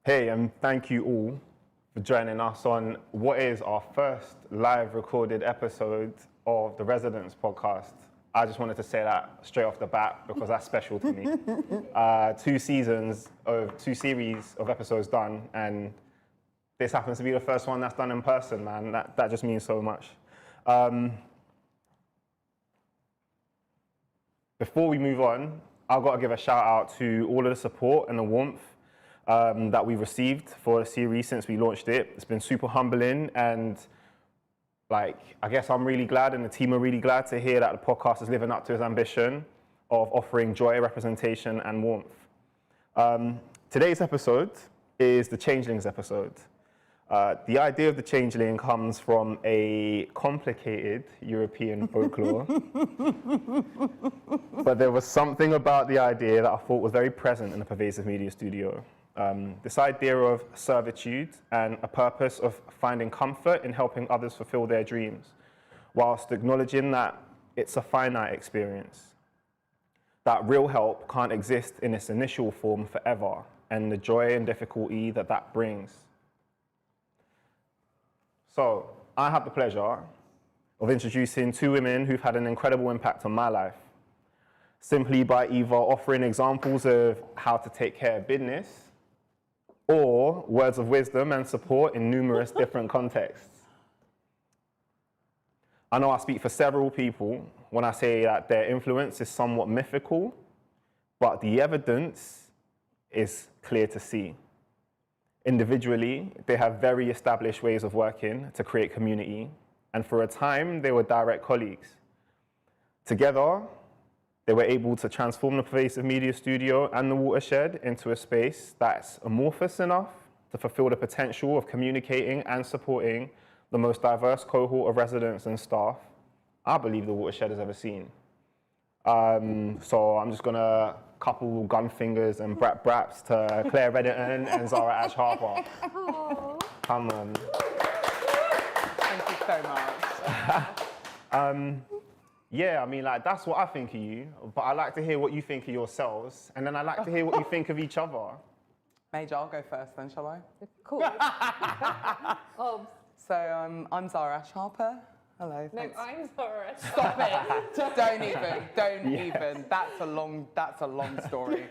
Hey, and thank you all for joining us on what is our first live recorded episode of the Residents podcast. I just wanted to say that straight off the bat because that's special to me. 2 series of episodes done, and this happens to be the first one that's done in person, man. That just means so much. Before we move on, I've got to give a shout out to all of the support and the warmth that we've received for the series since we launched it. It's been super humbling, and I guess I'm really glad, and the team are really glad to hear that the podcast is living up to its ambition of offering joy, representation, and warmth. Today's episode is the Changelings episode. The idea of the changeling comes from a complicated European folklore, but there was something about the idea that I thought was very present in the Pervasive Media Studio. This idea of servitude and a purpose of finding comfort in helping others fulfill their dreams, whilst acknowledging that it's a finite experience, that real help can't exist in its initial form forever, and the joy and difficulty that brings. So, I have the pleasure of introducing 2 women who've had an incredible impact on my life, simply by either offering examples of how to take care of business or words of wisdom and support in numerous different contexts. I know I speak for several people when I say that their influence is somewhat mythical, but the evidence is clear to see. Individually, they have very established ways of working to create community, and for a time, they were direct colleagues. Together, they were able to transform the Pervasive Media Studio and the Watershed into a space that's amorphous enough to fulfill the potential of communicating and supporting the most diverse cohort of residents and staff I believe the Watershed has ever seen. So I'm just gonna couple gun fingers and braps to Claire Reddington and Zahra Harper. Come on. Thank you so much. Yeah, I mean, that's what I think of you, but I like to hear what you think of yourselves, and then I like to hear what you think of each other. Major, I'll go first then, shall I? Cool. So I'm Zahra Harper. Hello. No, Thanks. I'm Zahra. Stop it! Don't even. That's a long story.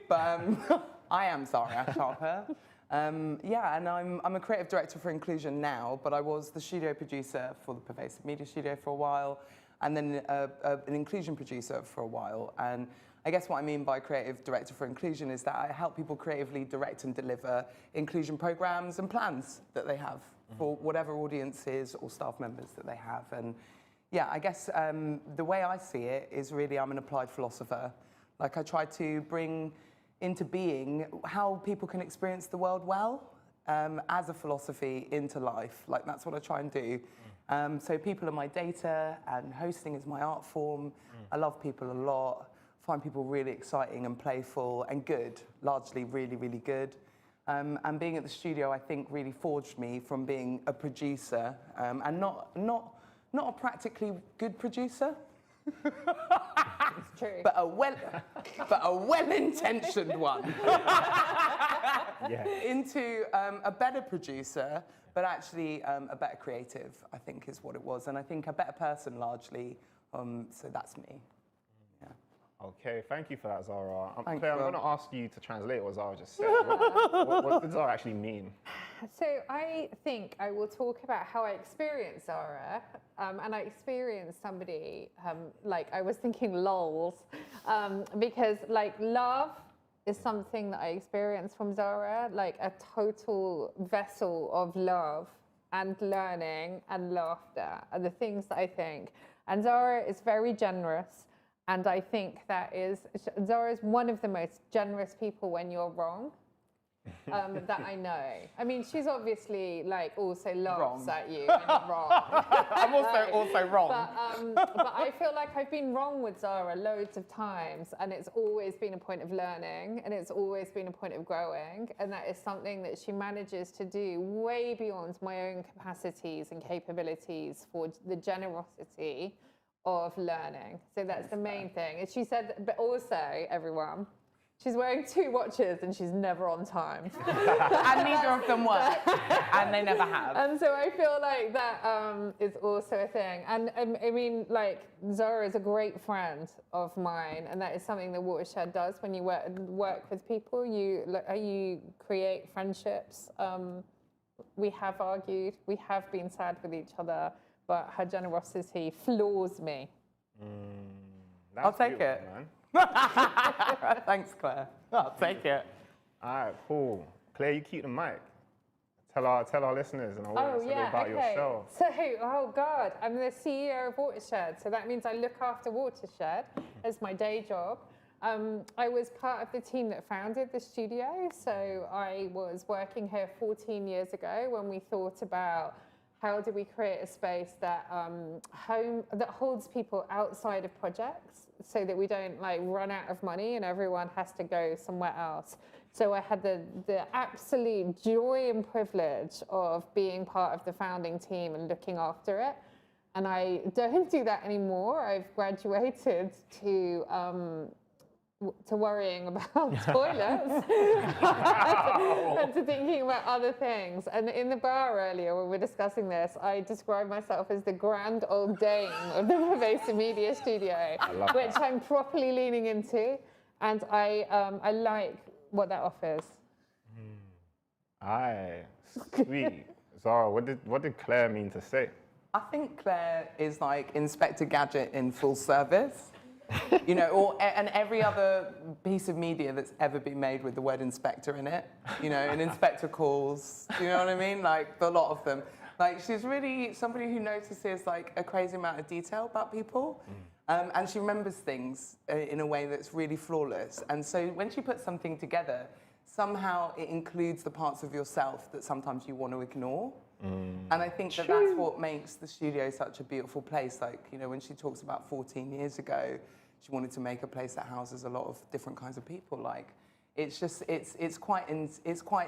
But I am Zahra Harper. Yeah, and I'm a creative director for inclusion now, but I was the studio producer for the Pervasive Media Studio for a while, and then an inclusion producer for a while. And I guess what I mean by creative director for inclusion is that I help people creatively direct and deliver inclusion programs and plans that they have for whatever audiences or staff members that they have. And yeah, I guess the way I see it is really I'm an applied philosopher. Like, I try to bring into being how people can experience the world well as a philosophy into life. Like, that's what I try and do. So people are my data, and hosting is my art form. I love people a lot, find people really exciting and playful and good, largely really, really good. And being at the studio, I think, really forged me from being a producer and not a practically good producer. It's true. But a well-intentioned one. Yeah. Into a better producer, but actually a better creative, I think, is what it was. And I think a better person, largely. So that's me. Yeah. Okay, thank you for that, Zahra. Thank Claire, you. I'm going to ask you to translate what Zahra just said. What does Zahra actually mean? So I think I will talk about how I experienced Zahra, and I experienced somebody, I was thinking lols, because love is something that I experienced from Zahra, like a total vessel of love and learning and laughter are the things that I think. And Zahra is very generous. And I think Zahra is one of the most generous people when you're wrong that I know. I mean, she's obviously also laughs at you when you're wrong. I'm also wrong. But I feel like I've been wrong with Zahra loads of times, and it's always been a point of learning, and it's always been a point of growing, and that is something that she manages to do way beyond my own capacities and capabilities for the generosity of learning. So that's the main thing. And she said, but also, everyone, She's wearing 2 watches and she's never on time. And neither of them work, and they never have. And so I feel like that is also a thing. And I mean, like, Zahra is a great friend of mine, and that is something that Watershed does when you work with people. You create friendships. We have argued, we have been sad with each other, but her generosity floors me. I'll take it. Man. Thanks, Claire. I'll take it. All right, cool. Claire, you keep the mic. Tell our listeners and our audience a little about yourself. So, oh God, I'm the CEO of Watershed. So that means I look after Watershed as my day job. I was part of the team that founded the studio. So I was working here 14 years ago when we thought about how do we create a space that that holds people outside of projects, so that we don't like run out of money and everyone has to go somewhere else. So I had the absolute joy and privilege of being part of the founding team and looking after it. And I don't do that anymore. I've graduated to worrying about toilets and to thinking about other things. And in the bar earlier, when we were discussing this, I described myself as the grand old dame of the Pervasive Media Studio, which I'm properly leaning into, and I like what that offers. Aye, sweet. Zahra, what did Claire mean to say? I think Claire is like Inspector Gadget in full service. You know, and every other piece of media that's ever been made with the word inspector in it, you know, and inspector calls, you know what I mean? Like, a lot of them. Like, she's really somebody who notices, like, a crazy amount of detail about people. And she remembers things in a way that's really flawless. And so when she puts something together, somehow it includes the parts of yourself that sometimes you want to ignore. And I think that that's what makes the studio such a beautiful place. Like, you know, when she talks about 14 years ago, she wanted to make a place that houses a lot of different kinds of people. Like, it's just, it's quite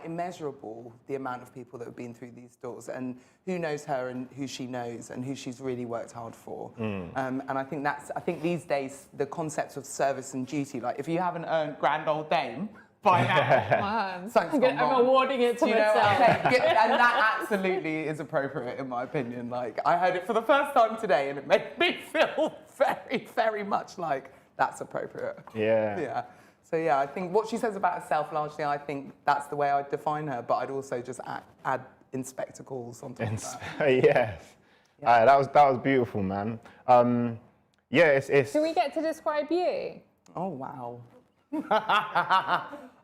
immeasurable, the amount of people that have been through these doors, and who knows her and who she knows and who she's really worked hard for. And I think these days, the concepts of service and duty, like, if you haven't earned grand old dame by now, I'm awarding it to myself. And that absolutely is appropriate, in my opinion. Like, I heard it for the first time today, and it made me feel very, very much like that's appropriate. Yeah. So yeah, I think what she says about herself, largely, I think that's the way I'd define her. But I'd also just add inspector calls on top of that. Yes. Yeah. That was beautiful, man. It's. Do we get to describe you? Oh wow.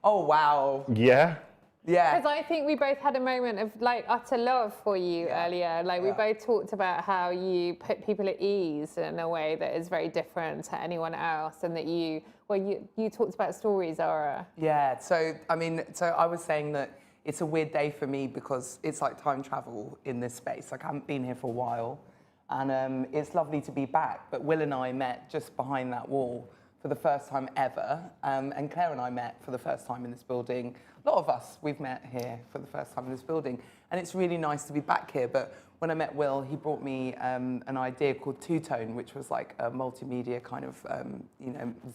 Oh wow. Yeah. Yeah. Because I think we both had a moment of like utter love for you earlier. Like we both talked about how you put people at ease in a way that is very different to anyone else, and that you talked about stories, Zahra. Yeah. So I was saying that it's a weird day for me because it's like time travel in this space. Like, I haven't been here for a while, and it's lovely to be back. But Will and I met just behind that wall for the first time ever, and Claire and I met for the first time in this building. A lot of us, we've met here for the first time in this building, and it's really nice to be back here. But when I met Will, he brought me an idea called Two Tone, which was like a multimedia kind of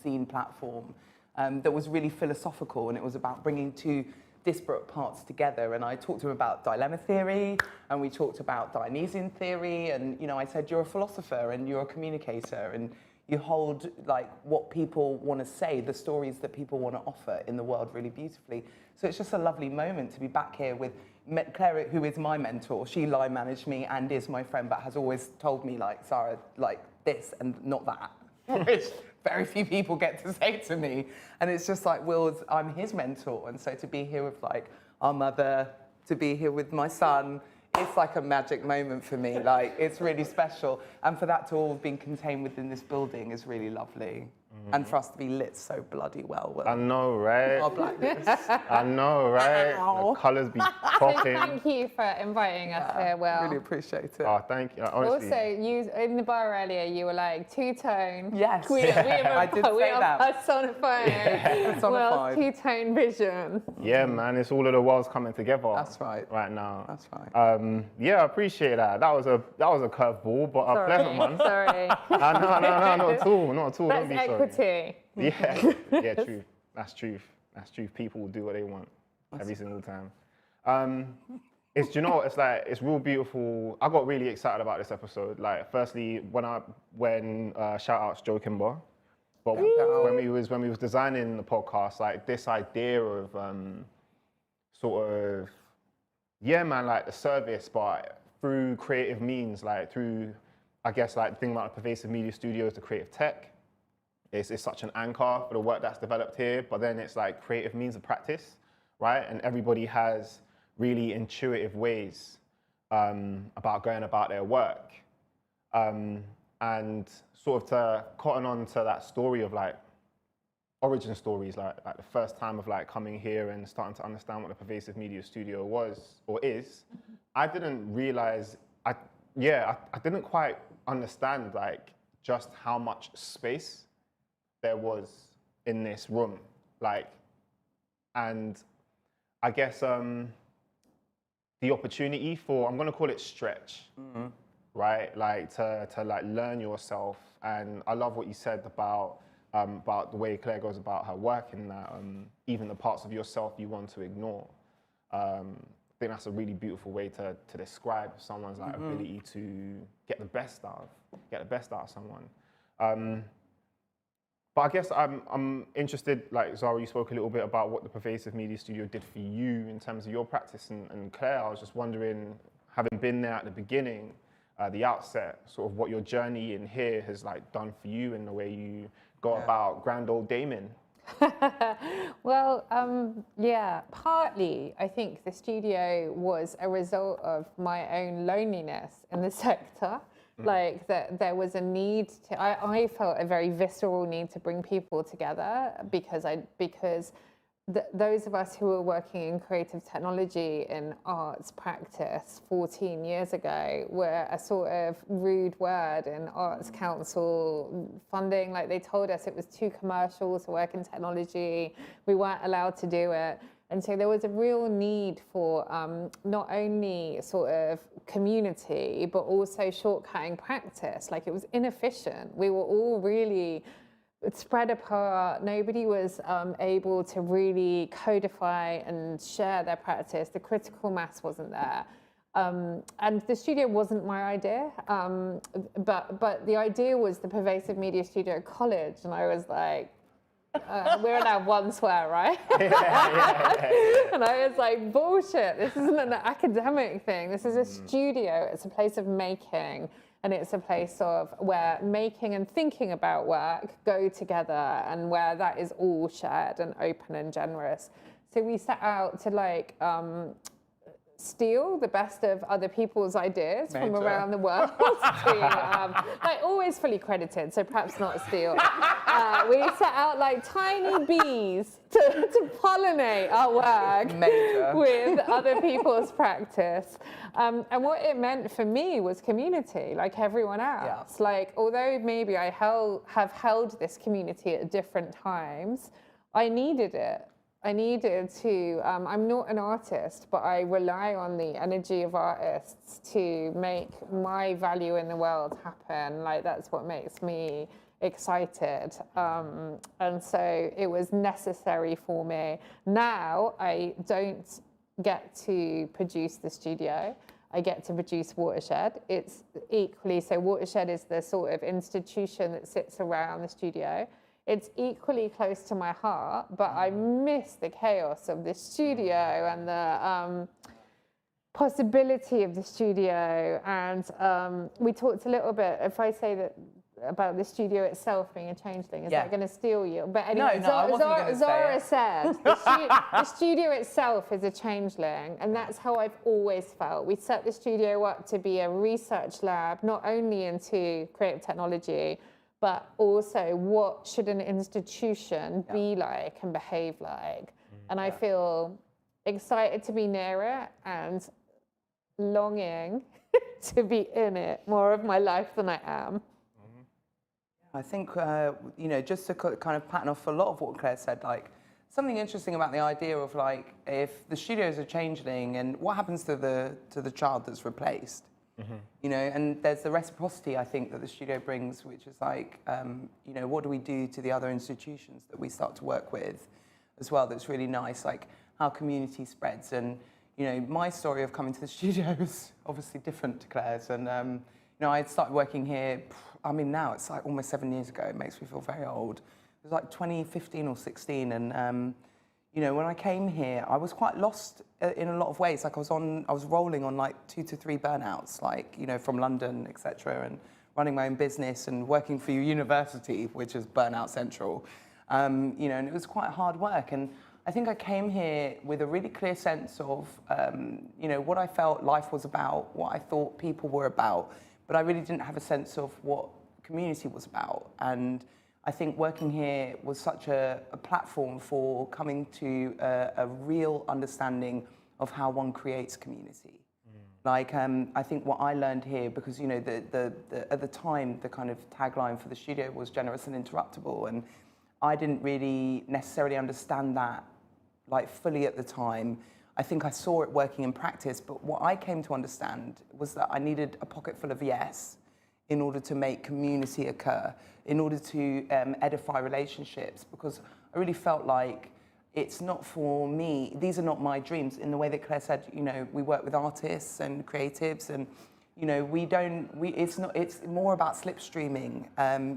zine platform that was really philosophical, and it was about bringing two disparate parts together. And I talked to him about dilemma theory, and we talked about Dionysian theory, and I said, you're a philosopher and you're a communicator, and you hold like what people want to say, the stories that people want to offer in the world really beautifully. So it's just a lovely moment to be back here with Claire, who is my mentor. She line managed me and is my friend, but has always told me, like, Zahra, like this and not that, which very few people get to say to me. And it's just like, I'm his mentor. And so to be here with like our mother, to be here with my son, it's like a magic moment for me. Like, it's really special. And for that to all have been contained within this building is really lovely. And for us to be lit so bloody well. I know, right? Our blackness. I know, right? Ow. The colours be So popping. thank you for inviting us here, Will. Really appreciate it. Oh, thank you. Honestly. Also, you in the bar earlier, you were like two-tone. Yes. We are I did say that. personified. Personified. Will's two-tone vision. Yeah, man, it's all of the worlds coming together. That's right. Right now. That's right. Yeah, I appreciate that. That was a curveball, but a pleasant one. Sorry. No, not at all. Not at all. That's Don't be sorry. equity. Yeah, true. That's truth. That's truth. People will do what they want every single time. Do you know what? It's like, it's real beautiful. I got really excited about this episode. Like, firstly, when shout outs Joe Kimber, but when we was designing the podcast, like this idea of like the service, but through creative means, like through, I guess, like the thing about the Pervasive Media Studio is the creative tech. It's such an anchor for the work that's developed here, but then it's like creative means of practice, right? And everybody has really intuitive ways about going about their work. And sort of to cotton on to that story of like origin stories, like the first time of like coming here and starting to understand what the Pervasive Media Studio was or is, I didn't realize, I didn't quite understand like just how much space there was in this room. Like, and I guess the opportunity for, I'm gonna call it stretch, right? Like to like learn yourself. And I love what you said about the way Claire goes about her work, and that even the parts of yourself you want to ignore. I think that's a really beautiful way to describe someone's like ability to get the best out of someone. But I guess I'm interested, like Zahra, you spoke a little bit about what the Pervasive Media Studio did for you in terms of your practice, and Claire, I was just wondering, having been there at the beginning, the outset, sort of what your journey in here has like done for you in the way you go about grand old daming. Well, partly I think the studio was a result of my own loneliness in the sector. Like that there was a need to, I felt a very visceral need to bring people together because those of us who were working in creative technology and arts practice 14 years ago were a sort of rude word in Arts Council funding. Like, they told us it was too commercial to work in technology. We weren't allowed to do it. And so there was a real need for not only sort of community, but also shortcutting practice. Like, it was inefficient. We were all really spread apart. Nobody was able to really codify and share their practice. The critical mass wasn't there. And the studio wasn't my idea, but the idea was the Pervasive Media Studio at college. And I was like, we're allowed one swear, right? And I was like, bullshit, this isn't an academic thing. This is a studio. It's a place of making. And it's a place of where making and thinking about work go together, and where that is all shared and open and generous. So we set out to like steal the best of other people's ideas from around the world. Like, always fully credited, so perhaps not steal. We set out like tiny bees to pollinate our work with other people's practice. And what it meant for me was community, like everyone else. Yeah. Like, although maybe I have held this community at different times, I needed it. I needed to, I'm not an artist, but I rely on the energy of artists to make my value in the world happen. Like, that's what makes me excited. And so it was necessary for me. Now I don't get to produce the studio. I get to produce Watershed. It's equally, so Watershed is the sort of institution that sits around the studio. It's equally close to my heart, but I miss the chaos of the studio and the possibility of the studio. And we talked a little bit, if I say that about the studio itself being a changeling, is that going to steal you? But anyway, Zahra said the studio itself is a changeling, and that's how I've always felt. We set the studio up to be a research lab, not only into creative technology, but also what should an institution be like and behave like. And I feel excited to be near it and longing to be in it more of my life than I am. I think, you know, just to kind of pattern off a lot of what Claire said, like, something interesting about the idea of, like, if the studio is a changeling, and what happens to the child that's replaced? You know, and there's the reciprocity, I think, that the studio brings, which is like, you know, what do we do to the other institutions that we start to work with as well that's really nice, like how community spreads. And, you know, my story of coming to the studio is obviously different to Claire's. And, you know, I started working here, I mean, now it's like almost 7 years ago. It makes me feel very old. It was like 2015 or 16. And, you know, when I came here, I was quite lost in a lot of ways. Like I was rolling on like 2 to 3 burnouts, like, you know, from London, etc., and running my own business and working for university, which is burnout central. You know, and it was quite hard work. And I think I came here with a really clear sense of, you know, what I felt life was about, what I thought people were about, but I really didn't have a sense of what community was about. And I think working here was such a platform for coming to a real understanding of how one creates community. Like, I think what I learned here, because, you know, at the time, the kind of tagline for the studio was generous and interruptible, and I didn't really necessarily understand that, like, fully at the time. I think I saw it working in practice, but what I came to understand was that I needed a pocket full of yes in order to make community occur, in order to edify relationships, because I really felt like it's not for me, these are not my dreams. In the way that Claire said, you know, we work with artists and creatives, and, you know, it's more about slipstreaming,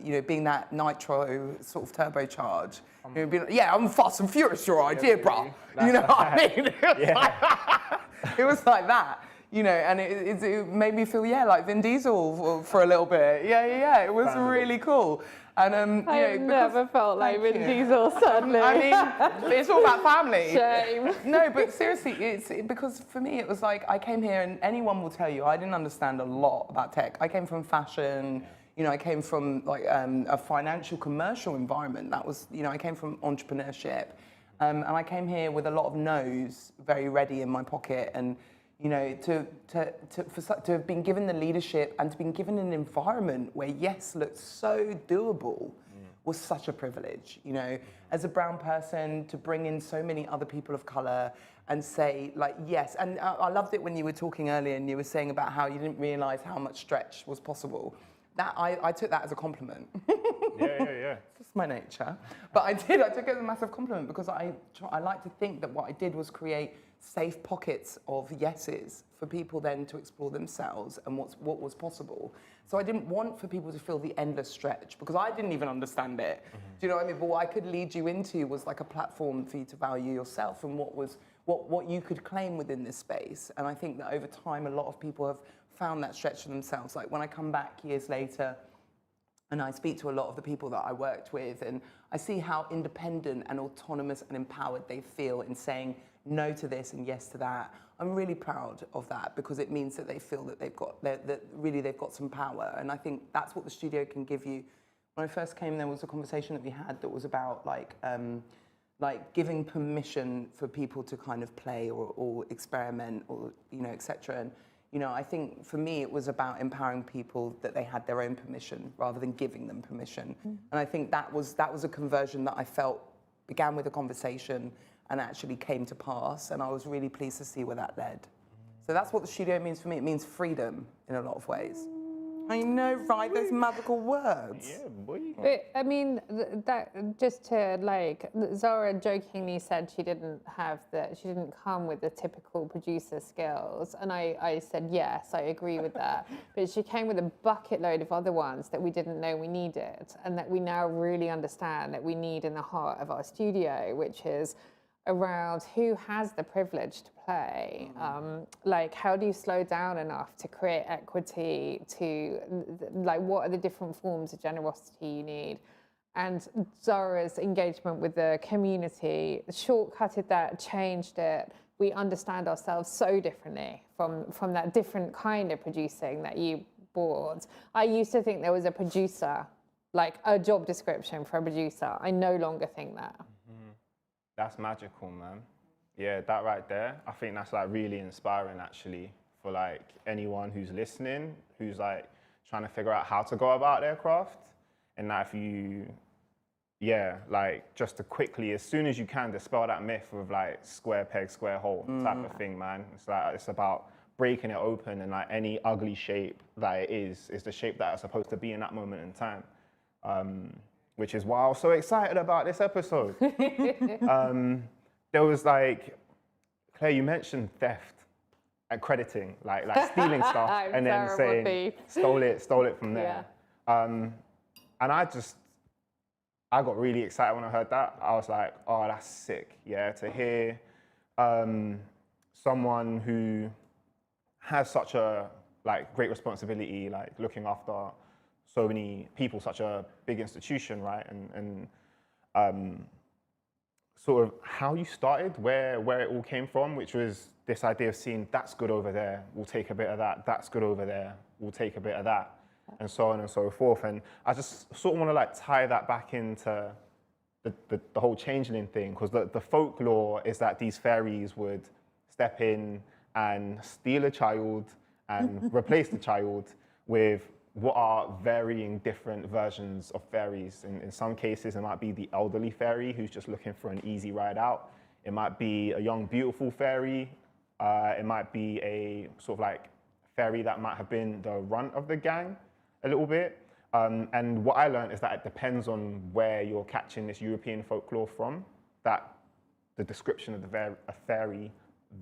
you know, being that nitro sort of turbocharge. You know, being like, yeah, I'm fast and furious, your idea, bro. You know what I mean? It was like that. You know, and it made me feel, yeah, like Vin Diesel for a little bit. Yeah. It was really cool. And I've never felt like Vin Diesel, suddenly. I mean, it's all about family. Shame. No, but seriously, because for me it was like I came here, and anyone will tell you I didn't understand a lot about tech. I came from fashion. You know, I came from like a financial commercial environment. That was, you know, I came from entrepreneurship, and I came here with a lot of no's very ready in my pocket. And you know, to have been given the leadership and to be given an environment where yes looked so doable was such a privilege. You know, as a brown person, to bring in so many other people of color and say like yes. And I loved it when you were talking earlier and you were saying about how you didn't realize how much stretch was possible. That I took that as a compliment. Yeah. It's my nature. But I took it as a massive compliment, because I like to think that what I did was create safe pockets of yeses for people then to explore themselves and what was possible. So I didn't want for people to feel the endless stretch, because I didn't even understand it. Do you know what I mean? But what I could lead you into was like a platform for you to value yourself and what you could claim within this space. And I think that over time, a lot of people have found that stretch for themselves. Like when I come back years later and I speak to a lot of the people that I worked with, and I see how independent and autonomous and empowered they feel in saying no to this and yes to that. I'm really proud of that, because it means that they feel that they've got some power. And I think that's what the studio can give you. When I first came, there was a conversation that we had that was about like giving permission for people to kind of play or experiment, or, you know, etc. And, you know, I think for me it was about empowering people that they had their own permission rather than giving them permission. And I think that was a conversion that I felt began with a conversation and actually came to pass, and I was really pleased to see where that led. So that's what the studio means for me. It means freedom in a lot of ways. I know, right? Those magical words. Yeah, boy. But, I mean, that just to like, Zahra jokingly said she didn't come with the typical producer skills, and I said yes, I agree with that. But she came with a bucket load of other ones that we didn't know we needed, and that we now really understand that we need in the heart of our studio, which is around who has the privilege to play. Like, how do you slow down enough to create equity, to like, what are the different forms of generosity you need? And Zahra's engagement with the community shortcutted that, changed it. We understand ourselves so differently from that different kind of producing that you brought. I used to think there was a producer, like a job description for a producer. I no longer think that. That's magical, man. Yeah, that right there. I think that's like really inspiring, actually, for like anyone who's listening, who's like trying to figure out how to go about their craft. And that if you, like just to quickly, as soon as you can, dispel that myth of like square peg, square hole type of thing, man. It's like, it's about breaking it open, and like any ugly shape that it is the shape that it's supposed to be in that moment in time. Which is why I was so excited about this episode. There was like, Claire, you mentioned theft and crediting, like stealing stuff and then saying, stole it from there. And I got really excited when I heard that. I was like, oh, that's sick, yeah, to hear someone who has such a like great responsibility, like looking after so many people, such a big institution, right? And sort of how you started, where it all came from, which was this idea of seeing that's good over there, we'll take a bit of that, that's good over there, we'll take a bit of that, and so on and so forth. And I just sort of want to like tie that back into the whole changeling thing, because the folklore is that these fairies would step in and steal a child and replace the child with what are varying different versions of fairies. In some cases, it might be the elderly fairy who's just looking for an easy ride out. It might be a young, beautiful fairy. It might be a sort of like fairy that might have been the runt of the gang a little bit. And what I learned is that it depends on where you're catching this European folklore from, that the description of a fairy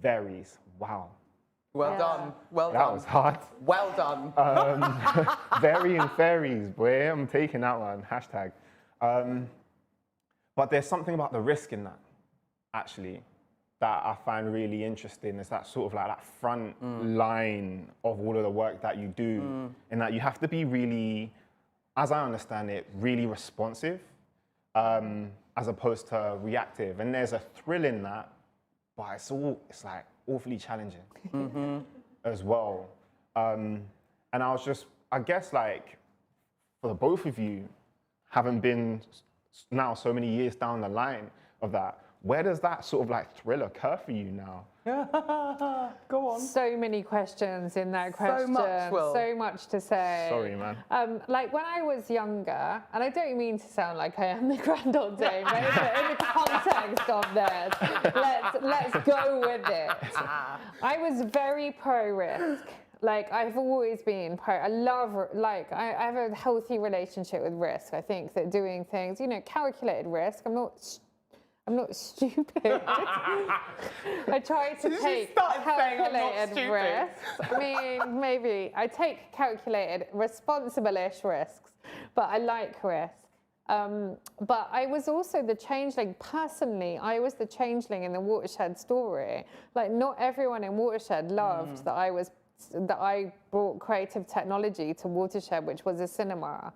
varies. Wow. Well done. Well done. That was hard. Well done. Varying fairies, boy, I'm taking that one, hashtag. But there's something about the risk in that, actually, that I find really interesting. Is that sort of like that front line of all of the work that you do, in that you have to be really, as I understand it, really responsive, as opposed to reactive. And there's a thrill in that, but it's like awfully challenging as well. And I guess like, for the both of you, having been now so many years down the line of that, where does that sort of like thrill occur for you now? Go on. So many questions in that question. So much, Will. So much to say. Sorry, man. Like when I was younger, and I don't mean to sound like I am the grand old dame, but in the context of this, let's go with it. I was very pro-risk. Like I've always been I have a healthy relationship with risk. I think that doing things, calculated risk, I'm not stupid. I try to take calculated risks. I mean, maybe I take calculated, responsible-ish risks, but I like risk. But I was also the changeling. Personally, I was the changeling in the Watershed story. Like, not everyone in Watershed loved that I brought creative technology to Watershed, which was a cinema.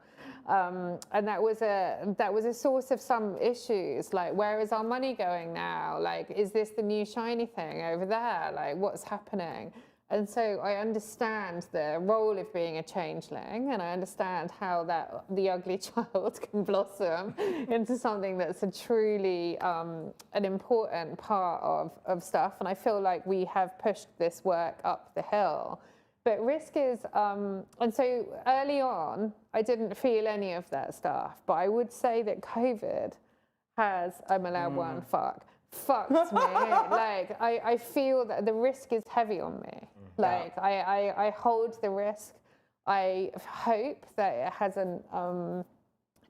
And that was a source of some issues, like, where is our money going now? Like, is this the new shiny thing over there? Like, what's happening? And so I understand the role of being a changeling, and I understand how the ugly child can blossom into something that's a truly an important part of stuff. And I feel like we have pushed this work up the hill. But risk is, and so early on, I didn't feel any of that stuff. But I would say that COVID has, I'm allowed one, fucked me. Like, I feel that the risk is heavy on me. Like, I hold the risk. I hope that it hasn't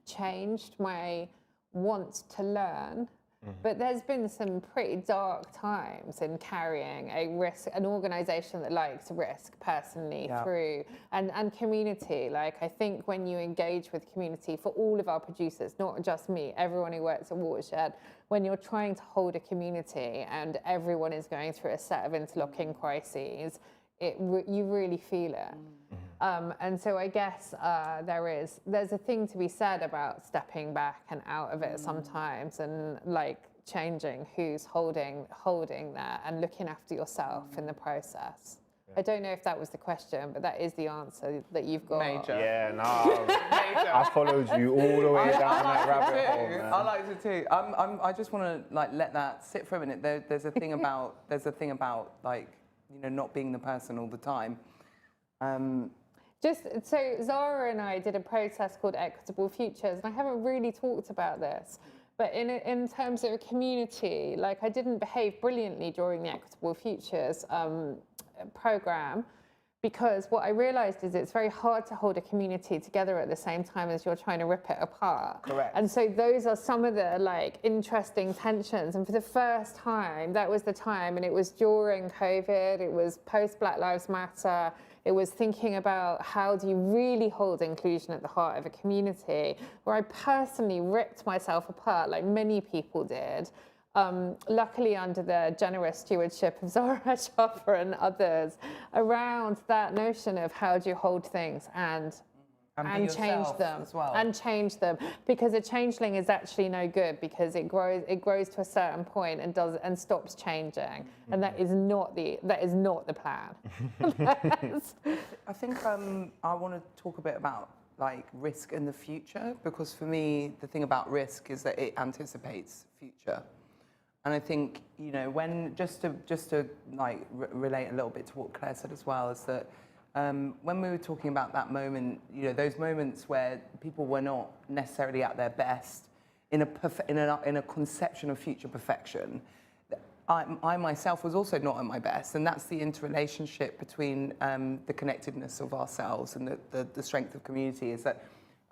changed my want to learn. But there's been some pretty dark times in carrying an organization that likes risk personally through, and community. Like, I think when you engage with community, for all of our producers, not just me, everyone who works at Watershed, when you're trying to hold a community and everyone is going through a set of interlocking crises, you really feel it. And so I guess there's a thing to be said about stepping back and out of it sometimes, and like changing who's holding that and looking after yourself in the process. I don't know if that was the question, but that is the answer that you've got. Major. Yeah, no, I followed you all the way down that rabbit hole, man. I liked it too. I just want to like let that sit for a minute. There's a thing about like, not being the person all the time. So Zahra and I did a process called Equitable Futures, and I haven't really talked about this, but in terms of a community, like, I didn't behave brilliantly during the Equitable Futures program, because what I realized is it's very hard to hold a community together at the same time as you're trying to rip it apart. Correct. And so those are some of the like interesting tensions. And for the first time, that was the time, and it was during COVID, it was post Black Lives Matter. It was thinking about how do you really hold inclusion at the heart of a community, where I personally ripped myself apart like many people did. Luckily under the generous stewardship of Zahra, Harper and others, around that notion of how do you hold things and change them as well. and change them, because a changeling is actually no good, because it grows to a certain point and stops changing, and that is not the plan. I think I want to talk a bit about like risk in the future, because for me the thing about risk is that it anticipates future. And I think, you know, when just to like relate a little bit to what Claire said as well, is that when we were talking about that moment, you know, those moments where people were not necessarily at their best in a conception of future perfection, I myself was also not at my best, and that's the interrelationship between the connectedness of ourselves and the strength of community. Is that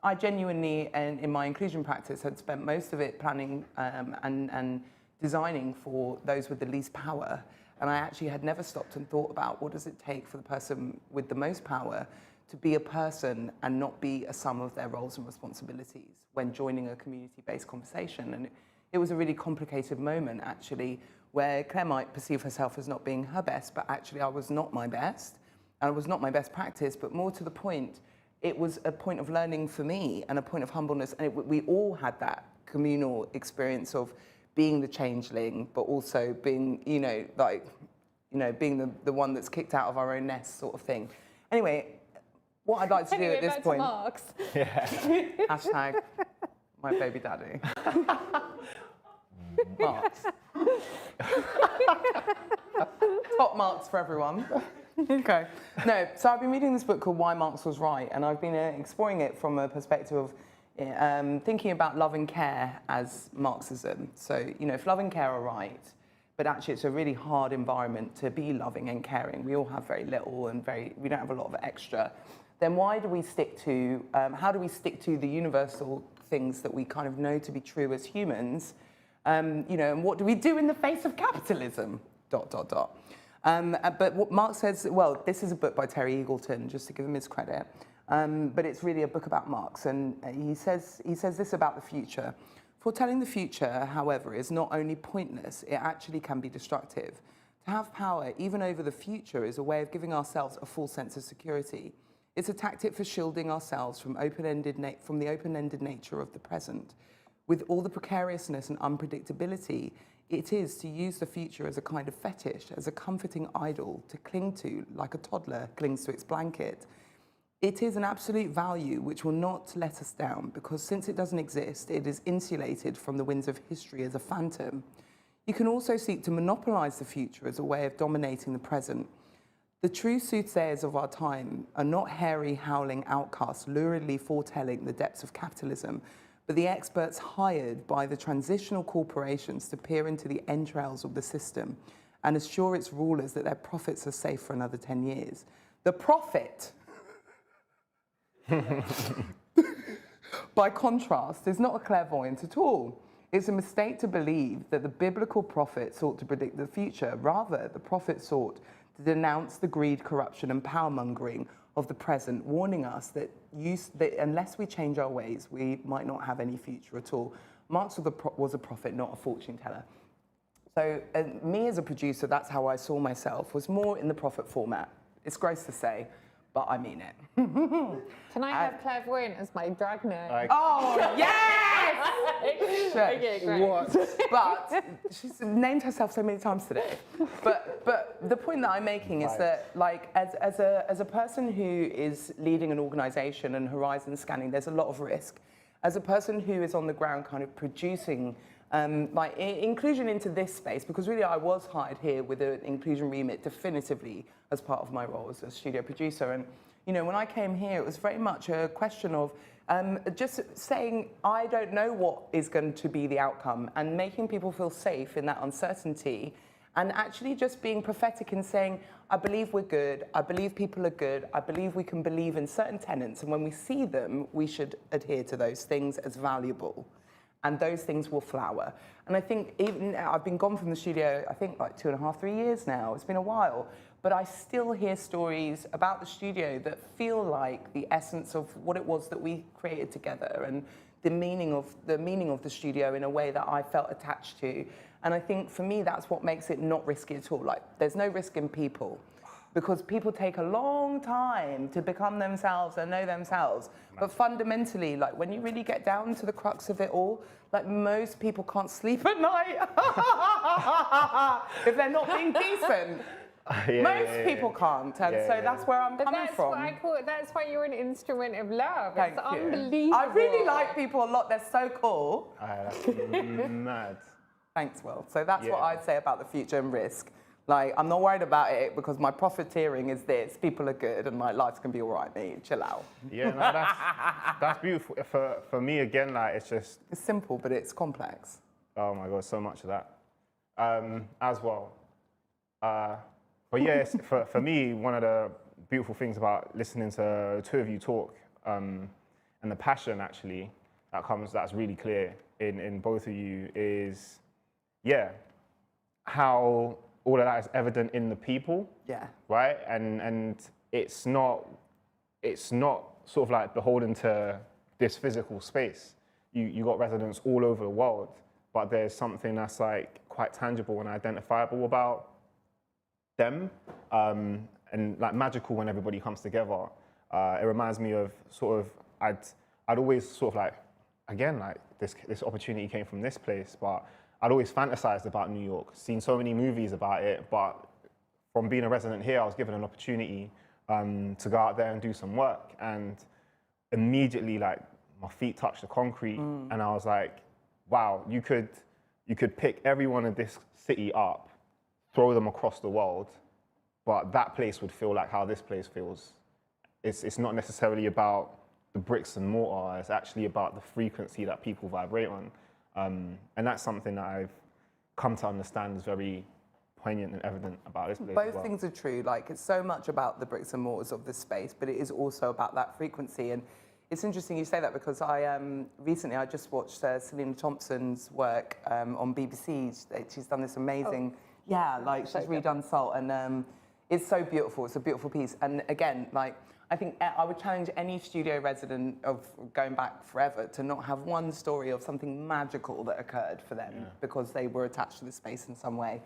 I genuinely, and in my inclusion practice, had spent most of it planning and designing for those with the least power, and I actually had never stopped and thought about what does it take for the person with the most power to be a person and not be a sum of their roles and responsibilities when joining a community-based conversation. And it was a really complicated moment, actually, where Claire might perceive herself as not being her best, but actually I was not my best, and it was not my best practice, but more to the point, it was a point of learning for me and a point of humbleness, and we all had that communal experience of being the changeling, but also being, being the one that's kicked out of our own nest, sort of thing. Anyway, what I'd like to do at this point. Yeah. Hashtag my baby daddy. Marks. Top marks for everyone. Okay. No, so I've been reading this book called Why Marx Was Right, and I've been exploring it from a perspective of thinking about love and care as Marxism. So, you know, if love and care are right, but actually it's a really hard environment to be loving and caring. We all have very little and we don't have a lot of extra. Then why do we stick to, how do we stick to the universal things that we kind of know to be true as humans? And what do we do in the face of capitalism? ... But what Marx says, well, this is a book by Terry Eagleton, just to give him his credit. But it's really a book about Marx, and he says this about the future. Foretelling the future, however, is not only pointless, it actually can be destructive. To have power, even over the future, is a way of giving ourselves a false sense of security. It's a tactic for shielding ourselves from the open-ended nature of the present. With all the precariousness and unpredictability, it is to use the future as a kind of fetish, as a comforting idol to cling to, like a toddler clings to its blanket. It is an absolute value which will not let us down, because since it doesn't exist, it is insulated from the winds of history as a phantom. You can also seek to monopolize the future as a way of dominating the present. The true soothsayers of our time are not hairy, howling outcasts luridly foretelling the depths of capitalism, but the experts hired by the transitional corporations to peer into the entrails of the system and assure its rulers that their profits are safe for another 10 years. The prophet, by contrast, is not a clairvoyant at all. It's a mistake to believe that the biblical prophet sought to predict the future. Rather, the prophet sought to denounce the greed, corruption, and power-mongering of the present, warning us that unless we change our ways, we might not have any future at all. Marx was a prophet, not a fortune teller. So me as a producer, that's how I saw myself, was more in the prophet format. It's gross to say, but I mean it. Can I have clairvoyant as my drag name? Oh, yes! Okay, great. What? But she's named herself so many times today. But the point that I'm making is that, like, as a person who is leading an organisation and horizon scanning, there's a lot of risk. As a person who is on the ground, kind of producing inclusion into this space, because really I was hired here with an inclusion remit definitively as part of my role as a studio producer. And when I came here, it was very much a question of just saying, I don't know what is going to be the outcome, and making people feel safe in that uncertainty, and actually just being prophetic and saying, I believe we're good, I believe people are good, I believe we can believe in certain tenets, and when we see them, we should adhere to those things as valuable. And those things will flower. And I think even I've been gone from the studio, I think like 2.5, 3 years now. It's been a while. But I still hear stories about the studio that feel like the essence of what it was that we created together and the meaning of the studio in a way that I felt attached to. And I think for me, that's what makes it not risky at all. Like, there's no risk in people, because people take a long time to become themselves and know themselves. But fundamentally, like, when you really get down to the crux of it all, like, most people can't sleep at night if they're not being decent. Most people can't, and so that's where I'm coming from. What I call it, that's why you're an instrument of love. Thank it's you. unbelievable. I really like people a lot. They're so cool. That's mad. Thanks, Will. So that's what I'd say about the future and risk. Like, I'm not worried about it because my profiteering is this. People are good and like life's gonna be all right, mate. Chill out. Yeah, no, that's beautiful. For me, again, like, it's just... It's simple, but it's complex. Oh my God, so much of that. As well. But yeah, for me, one of the beautiful things about listening to the two of you talk, and the passion actually that's really clear in both of you is, how all of that is evident in the people. Yeah. Right? And it's not sort of like beholden to this physical space. You got residents all over the world, but there's something that's like quite tangible and identifiable about them, and like magical when everybody comes together. It reminds me of sort of, I'd always sort of like, again, like this opportunity came from this place, but I'd always fantasized about New York, seen so many movies about it, but from being a resident here, I was given an opportunity to go out there and do some work, and immediately, like, my feet touched the concrete, and I was like, wow, you could pick everyone in this city up, throw them across the world, but that place would feel like how this place feels. It's not necessarily about the bricks and mortar, it's actually about the frequency that people vibrate on. And that's something that I've come to understand is very poignant and evident about this place. Both things are true. Like, it's so much about the bricks and mortars of this space, but it is also about that frequency. And it's interesting you say that because recently I just watched Selena Thompson's work on BBC. She's done this amazing, like, she's redone Salt, and it's so beautiful. It's a beautiful piece. And again, like, I think I would challenge any studio resident of going back forever to not have one story of something magical that occurred for them because they were attached to the space in some way.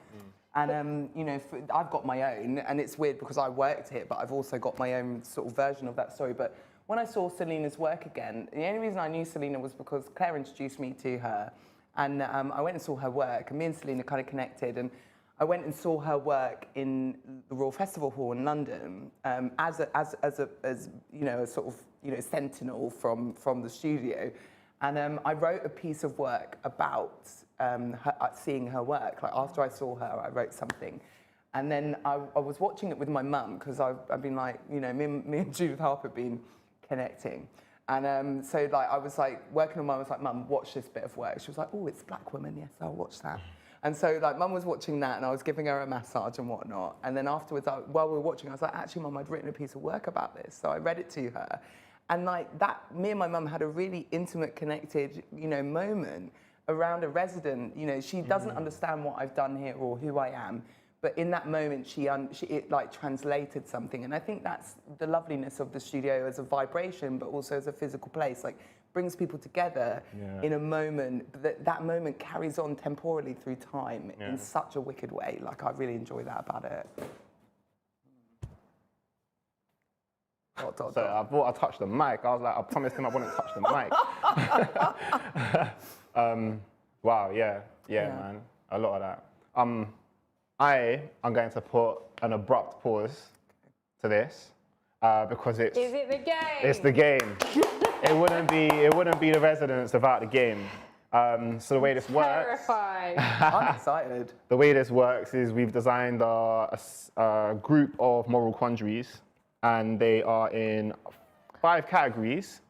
And, you know, I've got my own, and it's weird because I worked here, but I've also got my own sort of version of that story. But when I saw Selena's work again, the only reason I knew Selena was because Claire introduced me to her. And I went and saw her work, and me and Selena kind of connected. And I went and saw her work in the Royal Festival Hall in London as you know, a sort of, you know, sentinel from the studio, and I wrote a piece of work about seeing her work. Like, after I saw her, I wrote something, and then I was watching it with my mum because I've been like, you know, me and Judith Harper have been connecting. And so, like, I was like working with Mum. I was like, Mum, watch this bit of work. She was like, oh, it's a black woman. Yes, I'll watch that. And so, like, Mum was watching that, and I was giving her a massage and whatnot. And then afterwards, while we were watching, I was like, actually, Mum, I'd written a piece of work about this. So I read it to her. And, like, that, me and my mum had a really intimate, connected, you know, moment around a resident. You know, she doesn't understand what I've done here or who I am. But in that moment, it like translated something. And I think that's the loveliness of the studio as a vibration, but also as a physical place. Like, brings people together in a moment, but that moment carries on temporally through time in such a wicked way. Like, I really enjoy that about it. So I thought I touched the mic. I was like, I promised him I wouldn't touch the mic. Wow, yeah, man, a lot of that. I am going to put an abrupt pause to this because it's. Is it the game? It's the game. It wouldn't be the residents without the game. So the way this works. Terrified. I'm excited. The way this works is we've designed a group of moral quandaries, and they are in 5 categories.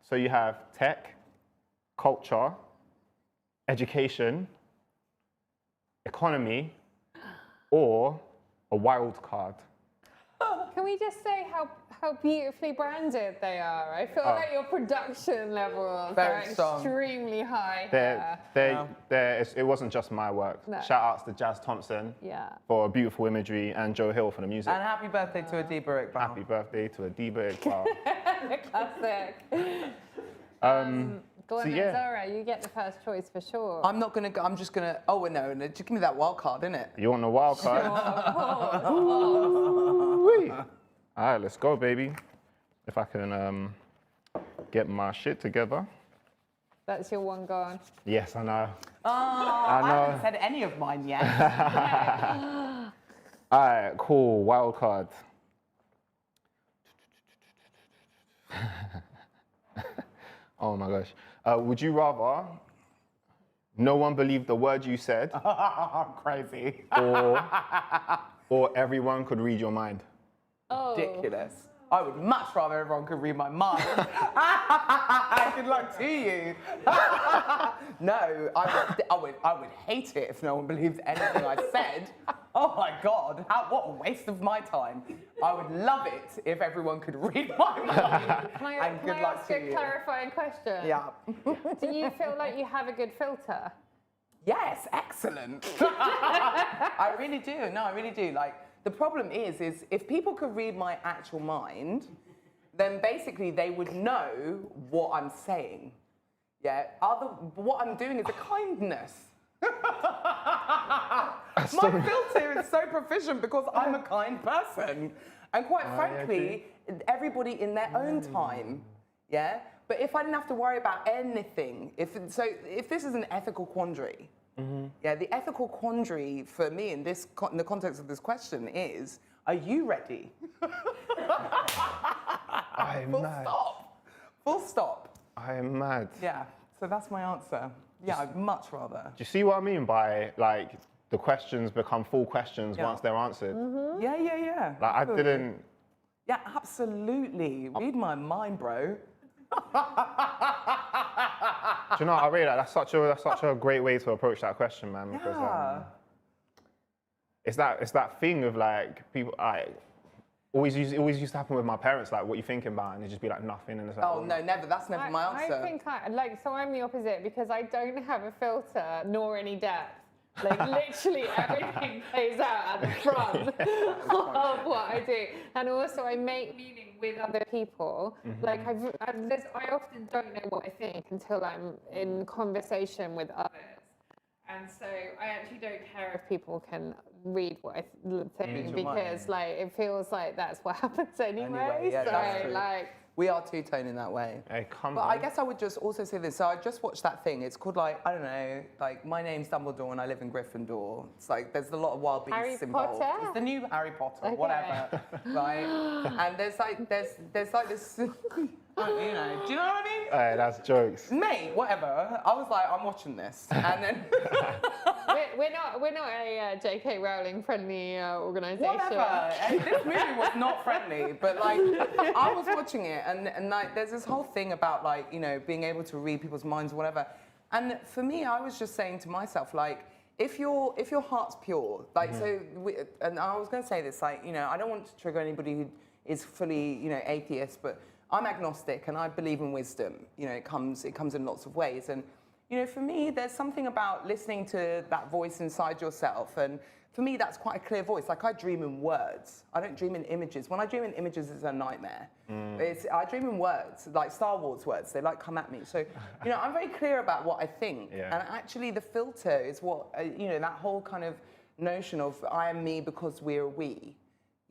So you have tech, culture, education, economy, or a wild card? Can we just say how beautifully branded they are? I feel like your production levels Very are strong. extremely high here. It wasn't just my work. No. Shout outs to Jazz Thompson Yeah. for beautiful imagery and Joe Hill for the music. And happy birthday to Adiba Iqbal. Happy birthday to Adiba Iqbal. Classic. Go on So, then, yeah. Zahra, you get the first choice for sure. I'm not gonna go, I'm just gonna, oh no, just give me that wild card, innit? You want a wild card? All right, let's go, baby. If I can get my shit together. That's your one gone. Yes, I know. Oh, I haven't said any of mine yet. All right, cool. Wild card. Oh my gosh. Would you rather no one believed the word you said, Crazy. or everyone could read your mind? Oh. Ridiculous. I would much rather everyone could read my mind. Good luck to you. No, I would hate it if no one believed anything I said. Oh my God, what a waste of my time. I would love it if everyone could read my mind. Can I luck ask you to a you. clarifying question? Yeah. Do you feel like you have a good filter? Yes, excellent. I really do. No, I really do. Like, the problem is if people could read my actual mind, then basically they would know what I'm saying. Yeah. What I'm doing is a kindness. My filter is so proficient because I'm a kind person. And quite frankly, everybody in their own time. Yeah. But if I didn't have to worry about anything, if this is an ethical quandary, yeah, the ethical quandary for me in the context of this question is: are you ready? I'm Full mad. stop. Full stop. I am mad. Yeah. So that's my answer. Yeah, I'd much rather. Do you see what I mean by like the questions become full questions once they're answered? Yeah, yeah, yeah. Like I Absolutely. didn't. Yeah, absolutely. Read my mind, bro. Do you know? I really like that's such a great way to approach that question, man. Because Yeah. it's that thing of like people. It always used to happen with my parents. Like, what you thinking about, and it'd just be like nothing, and it's like, Oh no, never. That's never my answer. I think so I'm the opposite because I don't have a filter nor any depth. Like literally everything plays out at the front of what I do, and also I make meaning with other people. Like I often don't know what I think until I'm in conversation with others, and so I actually don't care if people can read what I'm saying because like it feels like that's what happens anyway. Yeah, that's so true. like. We are two-tone in that way. hey, come But on. I guess I would just also say this. So I just watched that thing. It's called like, I don't know, like my name's Dumbledore and I live in Gryffindor. It's like there's a lot of wild beasts Harry involved. Potter? It's the new Harry Potter, Okay. whatever. Right? And there's like this, you know, do you know what I mean? Hey, that's jokes. Mate, whatever. I was like, I'm watching this. And then We're not a J.K. Rowling friendly organisation. whatever. And this movie was not friendly, but like I was watching it and like there's this whole thing about like, you know, being able to read people's minds or whatever. And for me, I was just saying to myself, like, if your heart's pure, like and I was gonna say this, like, you know, I don't want to trigger anybody who is fully, you know, atheist, but I'm agnostic and I believe in wisdom. You know, it comes in lots of ways. And you know, for me, there's something about listening to that voice inside yourself. And for me, that's quite a clear voice. Like, I dream in words. I don't dream in images. When I dream in images, it's a nightmare. I dream in words, like Star Wars words. They, like, come at me. So, you know, I'm very clear about what I think. Yeah. And actually, the filter is what, you know, that whole kind of notion of I am me because we're we.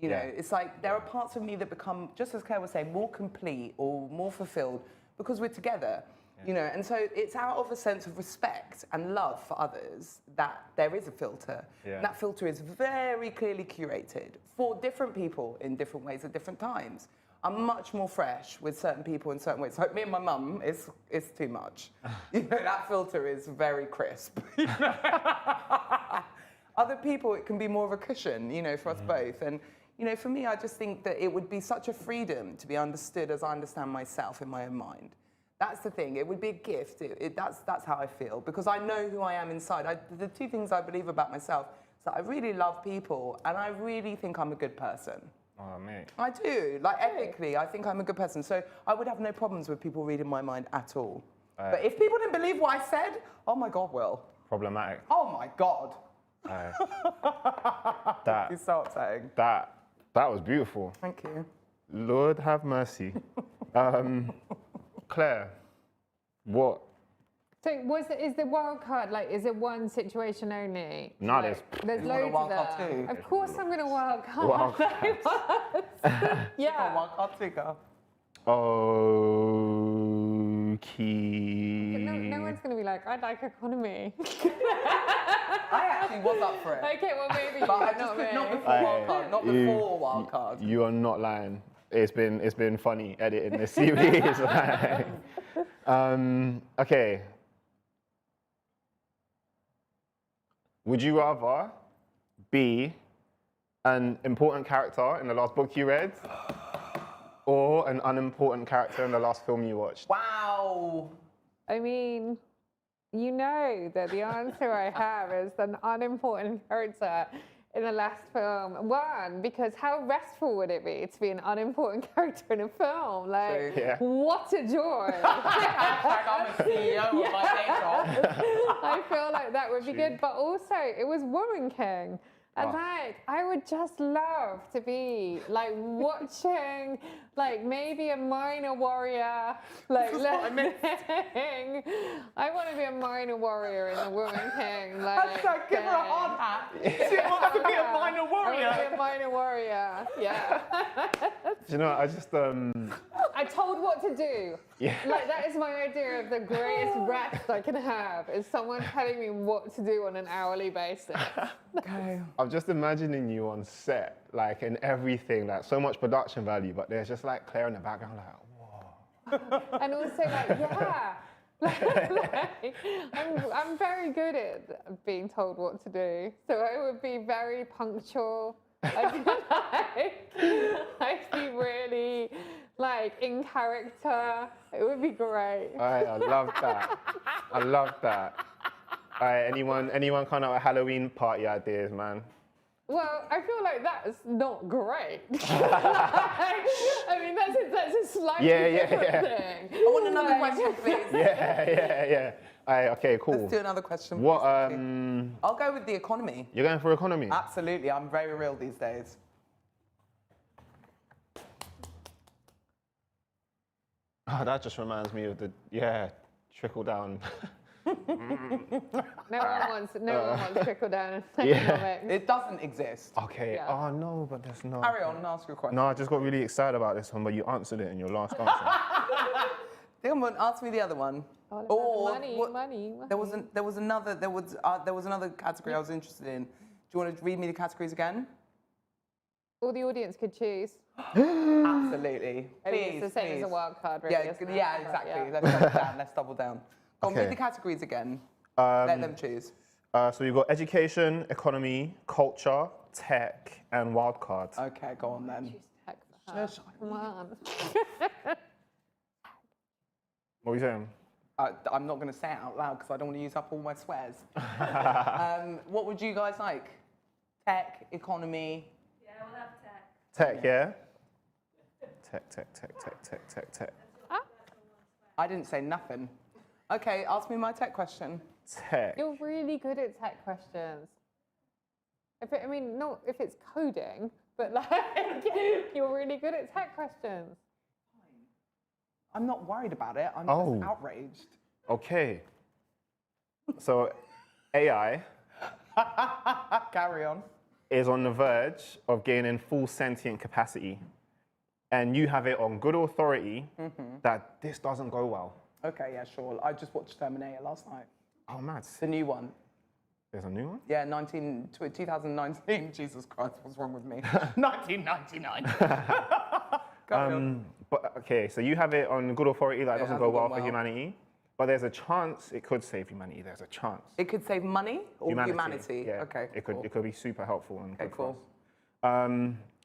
You know, it's like there are parts of me that become, just as Claire was saying, more complete or more fulfilled because we're together. You know, and so it's out of a sense of respect and love for others that there is a filter. Yeah. And that filter is very clearly curated for different people in different ways at different times. I'm much more fresh with certain people in certain ways. Like me and my mum, it's too much. You know, that filter is very crisp. You know? Other people, it can be more of a cushion, you know, for us both. And, you know, for me, I just think that it would be such a freedom to be understood as I understand myself in my own mind. That's the thing. It would be a gift. That's how I feel because I know who I am inside. The two things I believe about myself: So I really love people, and I really think I'm a good person. Oh, mate. I do. Like, ethically, I think I'm a good person. So I would have no problems with people reading my mind at all. But if people didn't believe what I said, oh my God, Will. Problematic. Oh my God. That, It's so upsetting. that was beautiful. Thank you. Lord have mercy. Claire, what? So is the wild card, like, is it one situation only? No, Like, there's You want a loads wild of card them. too? Of course I'm going to wild card. Wild Yeah. One card ticker. Okay. No one's going to be like, I like economy. I actually was up for it. Okay, well, maybe But I you, just not me. not before wild card, not before wild card. You are not lying. It's been funny editing this series. Okay. Would you rather be an important character in the last book you read, or an unimportant character in the last film you watched? Wow. I mean, you know that the answer I have is an unimportant character in the last film. One, because how restful would it be to be an unimportant character in a film? Like, True. Yeah. what a joy. Hashtag I'm a CEO of my day job. I feel like that would be good. But also, it was Woman King. And like, I would just love to be like watching, like maybe a minor warrior, like living. I want to be a minor warrior in the Woman King. Like, Hashtag give her a hard hat. She wants to be a minor I want warrior. to be a minor warrior. Yeah. You know, I just I told what to do. Yeah. Like, that is my idea of the greatest rest I can have, is someone telling me what to do on an hourly basis. Okay. I'm just imagining you on set, like in everything, like so much production value, but there's just like Claire in the background, like, whoa. And also, like, yeah. Like, I'm very good at being told what to do. So I would be very punctual. I'd be really, like, in character. It would be great. All right, I love that. I love that. All right, anyone kind of Halloween party ideas, man? Well, I feel like that's not great. I mean, that's a slightly different thing. I want another question, please. Yeah. All right, okay, cool. Let's do another question. What? please. I'll go with the economy. You're going for economy? Absolutely, I'm very real these days. Oh, that just reminds me of the trickle down. No one wants trickle down Yeah. economics. It doesn't exist. Okay. Yeah. Oh no, but there's no. Carry on and ask your question. No, I just got really excited about this one, but you answered it in your last answer. Come on, ask me the other one. All about Or money, what- money. There was another category I was interested in. Do you want to read me the categories again? All the audience could choose. Absolutely. I mean, Please, it's the same please. as a wild card, really. Yeah, isn't it? yeah, But, exactly. yeah. Let's double down. Let's double down. Go on, Okay. read the categories again. Let them choose. So you've got education, economy, culture, tech, and wildcards. Okay, go on then. Choose tech for her. Shush. Come on. What are you saying? I'm not going to say it out loud because I don't want to use up all my swears. What would you guys like? Tech, economy? Yeah, we'll have tech. Tech, yeah? Tech. I didn't say nothing. Okay, ask me my tech question. Tech. You're really good at tech questions. Not if it's coding, but like, you're really good at tech questions. I'm not worried about it. I'm Oh. just outraged. Okay. So AI Carry on. is on the verge of gaining full sentient capacity. And you have it on good authority that this doesn't go well. Okay, yeah, sure. I just watched Terminator last night. Oh, mad. The new one. There's a new one? Yeah, 2019. Jesus Christ, what's wrong with me? 1999. Carry on. But okay, so you have it on good authority that it doesn't go hasn't well gone for well. humanity. But there's a chance it could save humanity. There's a chance. It could save money or humanity. Yeah. Okay, It cool. could be super helpful and Okay, good for cool. us.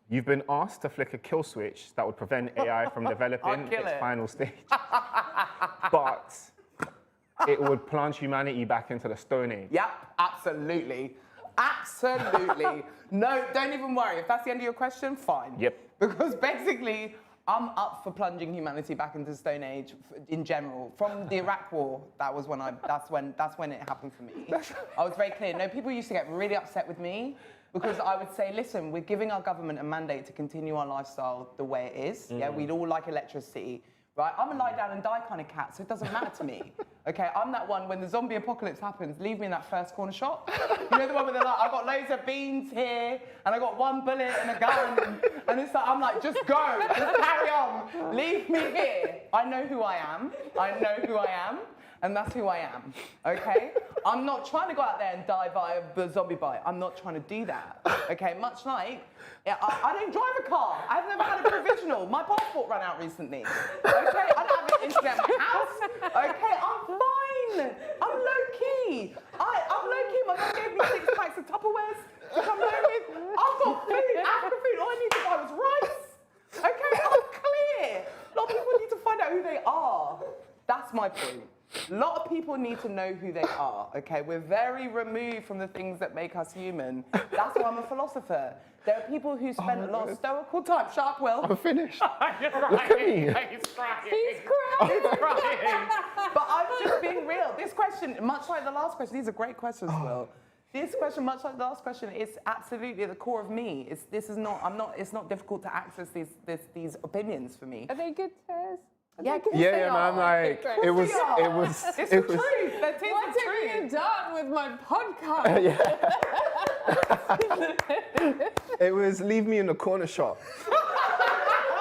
You've been asked to flick a kill switch that would prevent AI from developing kill its it. final stage. But it would plunge humanity back into the Stone Age. Yep, absolutely. Absolutely. No, don't even worry. If that's the end of your question, fine. Yep. Because basically, I'm up for plunging humanity back into the Stone Age in general. From the Iraq War, that's when it happened for me. I was very clear. No, people used to get really upset with me because I would say, listen, we're giving our government a mandate to continue our lifestyle the way it is. Yeah, we'd all like electricity. Right? I'm a lie down and die kind of cat, so it doesn't matter to me. Okay, I'm that one, when the zombie apocalypse happens, leave me in that first corner shop. You know the one where they're like, I've got loads of beans here, and I got one bullet and a gun, and it's like, I'm like, just go, just carry on, leave me here. I know who I am, and that's who I am, okay? I'm not trying to go out there and die via the zombie bite. I'm not trying to do that, okay? Much like, I don't drive a car. I've never had a provisional. My passport ran out recently, okay? I don't have an internet in my house, okay? I'm fine. I'm low-key. I'm low-key. My mum gave me 6 packs of Tupperwares to come home with. I've got food, African food. All I need to buy was rice, okay? I'm clear. A lot of people need to find out who they are. That's my point. A lot of people need to know who they are, okay? We're very removed from the things that make us human. That's why I'm a philosopher. There are people who spend a lot of stoical time. Shut up, Will. I'm finished. You're crying. Look at me. He's crying. He's crying. He's crying. But I'm just being real. This question, much like the last question, these are great questions, Will. This question, much like the last question, is absolutely at the core of me. It's not difficult to access these opinions for me. Are they good tears? Yeah, Yeah, man. Like it was. It's the truth. That is What the have you truth. done with my podcast? It was leave me in the corner shop.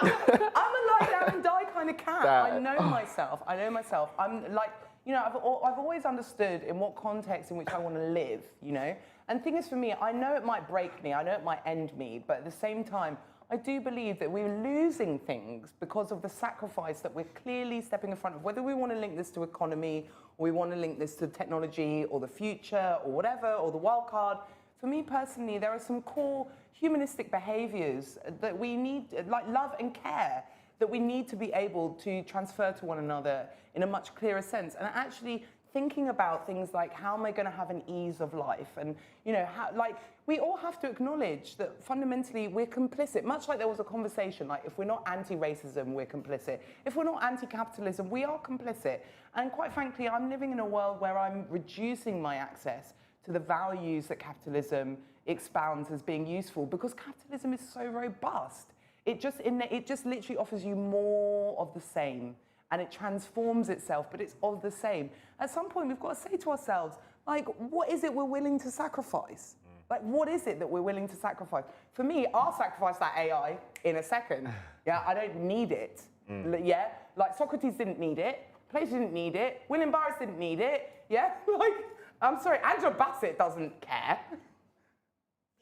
I'm a lie down and die kind of cat. That- I know myself. I'm like, you know, I've always understood in what context in which I want to live, you know? And the thing is, for me, I know it might break me, I know it might end me, but at the same time, I do believe that we're losing things because of the sacrifice that we're clearly stepping in front of. Whether we want to link this to economy, or we want to link this to technology, or the future, or whatever, or the wild card. For me personally, there are some core humanistic behaviors that we need, like love and care, that we need to be able to transfer to one another in a much clearer sense. And actually thinking about things like, how am I going to have an ease of life? And, you know, how, like, we all have to acknowledge that fundamentally we're complicit. Much like there was a conversation, like, if we're not anti-racism, we're complicit. If we're not anti-capitalism, we are complicit. And quite frankly, I'm living in a world where I'm reducing my access to the values that capitalism expounds as being useful, because capitalism is so robust. It just literally offers you more of the same, and it transforms itself, but it's of the same. At some point, we've got to say to ourselves, like, what is it we're willing to sacrifice? Like, what is it that we're willing to sacrifice? For me, I'll sacrifice that AI in a second. Yeah, I don't need it. Yeah, like Socrates didn't need it, Plato didn't need it, William Burroughs didn't need it. Yeah, like, I'm sorry, Angela Bassett doesn't care.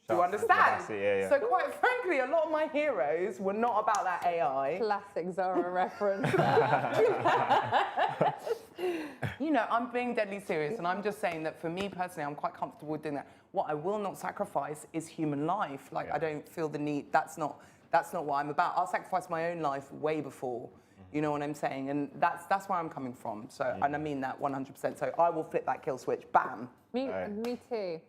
Do you understand? Yeah. So quite frankly, a lot of my heroes were not about that AI. Classic Zahra reference. You know, I'm being deadly serious, and I'm just saying that for me personally, I'm quite comfortable with doing that. What I will not sacrifice is human life. Like, I don't feel the need. That's not what I'm about. I'll sacrifice my own life way before. You know what I'm saying? And that's where I'm coming from. So, and I mean that 100%. So I will flip that kill switch. Bam. Me too.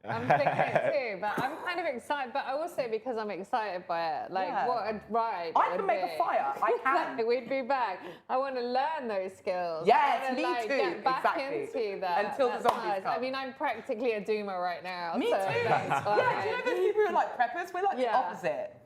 I'm thinking it too, but I'm kind of excited. But also because I'm excited by it. Like, what a ride! I can make a fire. I can. Like, we'd be back. I want to learn those skills. Yes, me like, too. Get back Exactly. into that. Until the That's zombies nice. come. I mean, I'm practically a doomer right now. Me so too. that's fine. Yeah, do you know those people who are like preppers? We're like the opposite.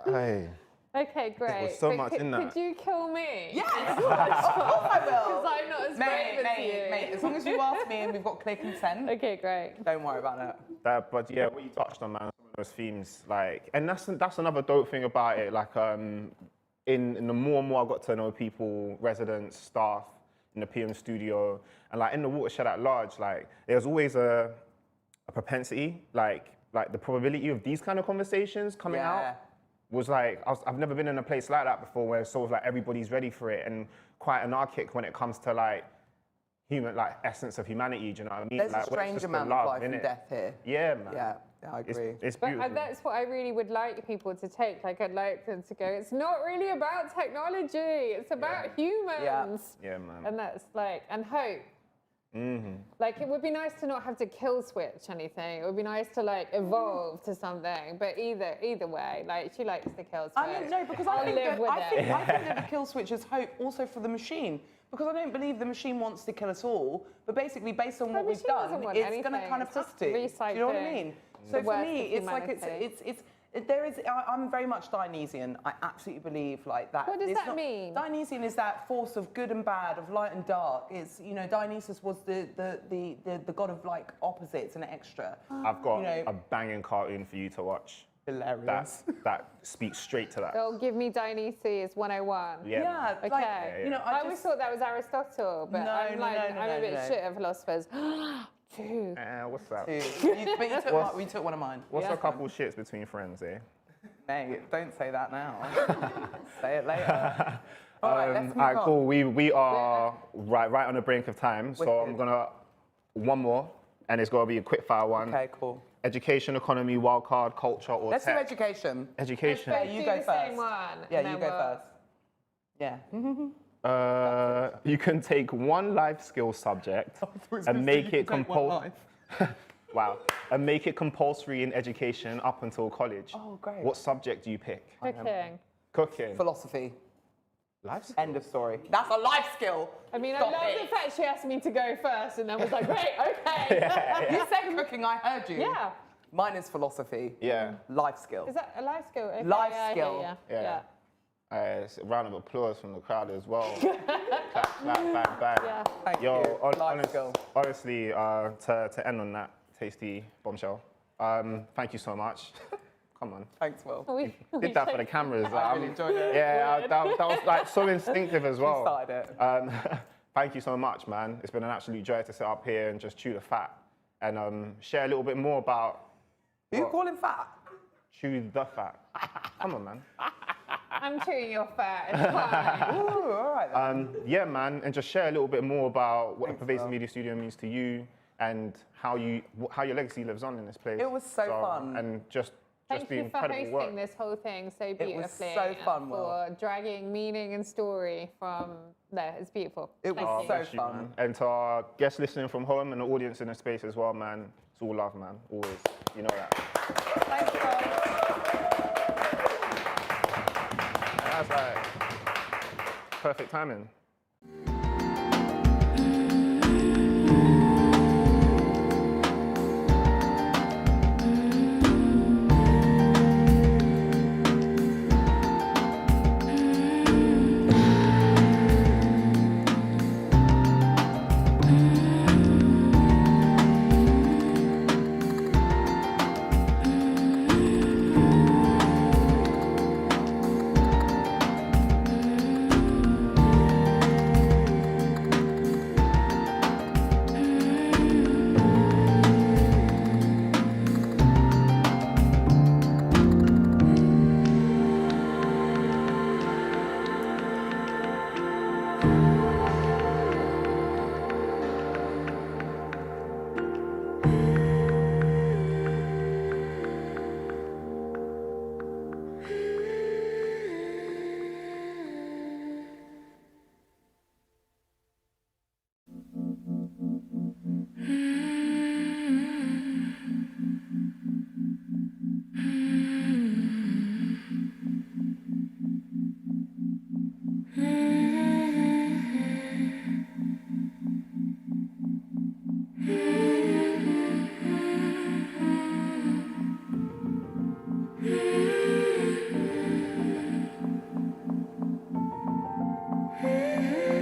Hey. Okay, great. was so much in that. Could you kill me? Yes, of course I will. Because I'm not as brave as you. Mate, as long as you ask me and we've got clear consent, Okay, great. don't worry about it. But yeah, what you touched on, man, some of those themes, like, and that's another dope thing about it. Like, in the more and more I got to know people, residents, staff in the PM studio, and like in the Watershed at large, like, there's always a propensity, like the probability of these kind of conversations coming out was like, I've never been in a place like that before, where it's sort of like everybody's ready for it, and quite anarchic when it comes to like human, like essence of humanity. Do you know what I mean? There's like, a strange amount of life and death here. Yeah, man. Yeah, I agree. It's But beautiful. that's what I really would like people to take. Like, I'd like them to go, it's not really about technology, it's about humans. Yeah, man. And that's like, and hope. Like, it would be nice to not have to kill switch anything. It would be nice to like evolve to something. But either way, like, she likes the kill switch. I mean, no, because I I'll think live with I think it. that the kill switch is hope also for the machine. Because I don't believe the machine wants to kill us all, but basically based on what we've machine done, doesn't want it's going to anything, kind of it's have just to. Do you know what I recycling mean? the So for worst me, of it's like humanity. I'm very much Dionysian. I absolutely believe like that. What does It's that mean? Dionysian is that force of good and bad, of light and dark. It's, you know, Dionysus was the god of like opposites and extra. I've got You know- a banging cartoon for you to watch. Hilarious. That speaks straight to that. They'll give me Dionysius 101. Yeah. man. Yeah, like, Okay. you know, I always thought that was Aristotle, but No, I'm no, like, no, no, I'm a no, bit no. shit at philosophers. Dude. What's that? But you took one of mine. What's a couple shits between friends, eh? Mate, don't say that now. Say it later. All right, let's move Alright, on. cool. We are right on the brink of time, so I'm Wicked. gonna one more, and it's gonna be a quick fire one. Okay, cool. Education, economy, wildcard, culture, or Let's do tech. education. Education. Yeah, you Do go the first. same one. Yeah, and you then go first. Yeah. You can take one life skill subject and make it compulsory. Wow. And make it compulsory in education up until college. Oh, great. What subject do you pick? Cooking. Cooking. Philosophy. Life skill. End of story. That's a life skill. I mean, Stop I love it. the fact she asked me to go first and then was like, great, okay. You said cooking, I heard you. Yeah. Mine is philosophy. Yeah. Life skill. Is that a life skill? Okay, Life yeah, I skill. hear ya. Yeah. It's a round of applause from the crowd as well. Clap, clap, bang, bang. Yeah. Thank Yo, you. Life skill. honestly, to end on that tasty bombshell, thank you so much. Come on. Thanks, Will. We Did that for the cameras. I really enjoyed it. Yeah, that was like so instinctive as well. started it. Thank you so much, man. It's been an absolute joy to sit up here and just chew the fat and share a little bit more about Who you calling fat? chew the fat. Come on, man. I'm chewing your fat. It's fine. Ooh, all right then. Yeah, man, and just share a little bit more about what Thanks, the Pervasive Will. Media Studio means to you and how your legacy lives on in this place. It was so fun. And just Thank the you for incredible hosting work. this whole thing so was beautifully. so fun, and Will. for dragging meaning and story from there. It's beautiful. It Thank was you. so Bless you, fun. man. And to our guests listening from home and the audience in the space as well, man, it's all love, man. Always. You know that. Thanks, Will. That's right. Perfect timing.